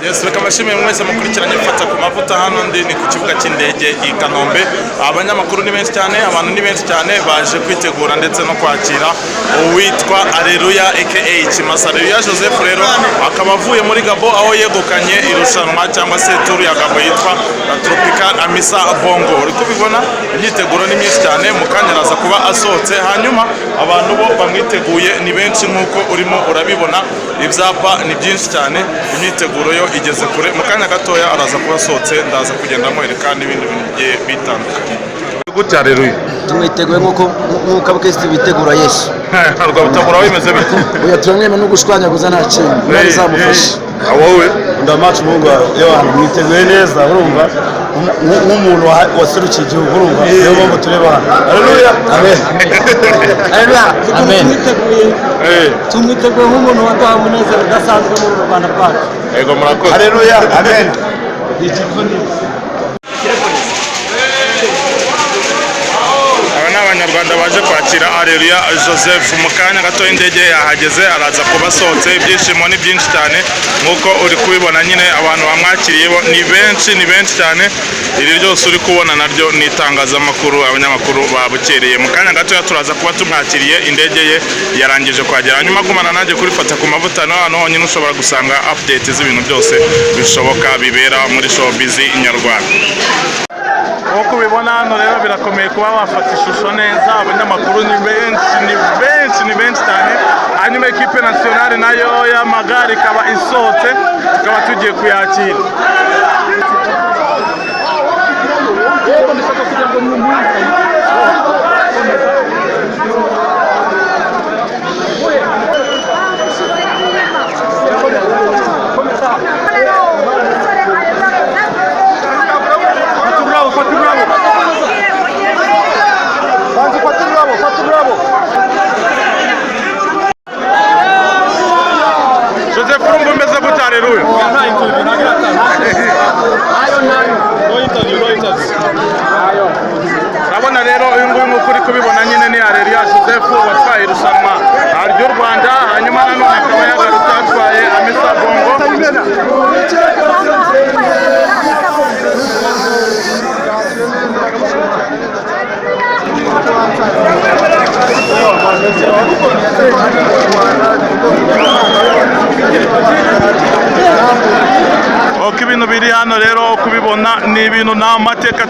Yes, reka bashimire mwese mukurikiranye Fata ku mavuta. Hano ndi ni ku kibuga cy'indege i Kanombe. Abanyamakuru ni benshi cyane, abantu ni benshi cyane baje kwitegura ndetse no kwakira uwitwa Aleluya aka Kimasa. Aleluya Joseph rero akaba avuye muri Gabo aho yegukanye irushanwa cyangwa se tour ya Gabo yitwa Tropical Amisa Bongo. Uri kubibona imyiteguro ni myinshi cyane, mukanya araza kuba asohotse, hanyuma abantu bo bamwiteguye ni benshi nkuko urimo urabibona, ibyapa ni byinshi cyane, imyiteguro yo igeze kure. Mukanya gatoya araza kuba asohotse, ndaza kugenda mwereka n'ibindi bintu bigiye bitandukanye. Gutya rero tumwiteguye nkuko abakristo bitegura Yesu. Harwa butabura bimeze bite? Oya turamweme no gushwanyaguza nta kintu nari zamufasha. Wowe ndamacu mungu y'abantu mwiteguye neza, urumva nk'umuntu waserukiye igihugu, urumva niyo mpamvu tureba hano. Haleluya, amen. Haleluya, amen. Tumwiteguye nk'umuntu waduha umunezero udasanzwe muri Rwanda rwacu. Yego murakoze. Haleluya, amen. Abanyarwanda baje kwakira Aleluya Joseph. Mu kanya gato indege yahageze, araza kuba asohotse, ibyishimo ni byinshi cyane nkuko uri kubibona. Nyine abantu bamwakiriye ni benshi cyane. Iri ryose uri kubona naryo ni itangazamakuru, abanyamakuru babukereye. Mu kanya gato turaza kuba tumwakiriye, indege ye yarangije kuhagera. Hanyuma gumana nanjye kuri Fata ku mavuta, hano honyine ushobora gusanga update z'ibintu byose bishoboka bibera muri showbiz inyarwanda. Uko ubibona hano rero birakomeye kuba wafata ishusho neza. Abanyamakuru ni benshi cyane. Hanyuma ekipe nationale nayo y'amagare ikaba isohotse, tukaba tugiye kuyakira. Joseph Rumbo meze gute Aleluya? Urabona rero uyu nguyu nk'uko uri kubibona nyine ni Aleluya Joseph watwaye irushanwa ry'u Rwanda, hanyuma nanone akaba yagarutse atwaye Amisa Bongo. Uko ibintu biri hano rero kubibona ni ibintu nta mateka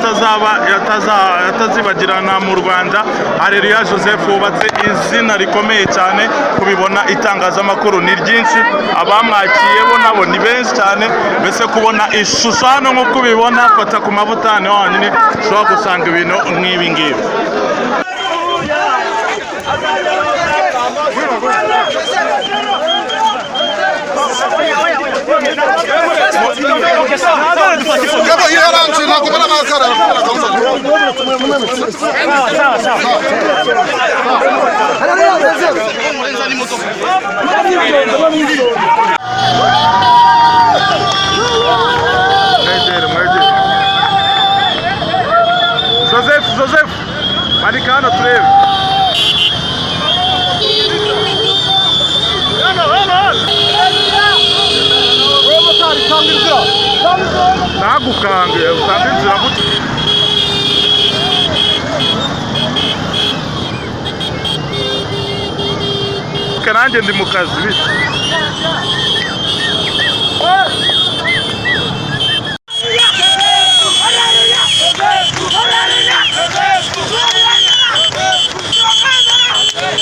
atazibagirana mu Rwanda. Aleluya Joseph wubatse izina rikomeye cyane, kubibona itangazamakuru ni ryinshi, abamwakiye bo nabo ni benshi cyane. Mbese kubona ishusho hano nk'uko ubibona Fata ku mavuta ni honyine ushobora gusanga ibintu nk'ibi ngibi. Joseph barika hano turebe. Nagukange usanga inzira gute? Nanjye ndi mu kazi.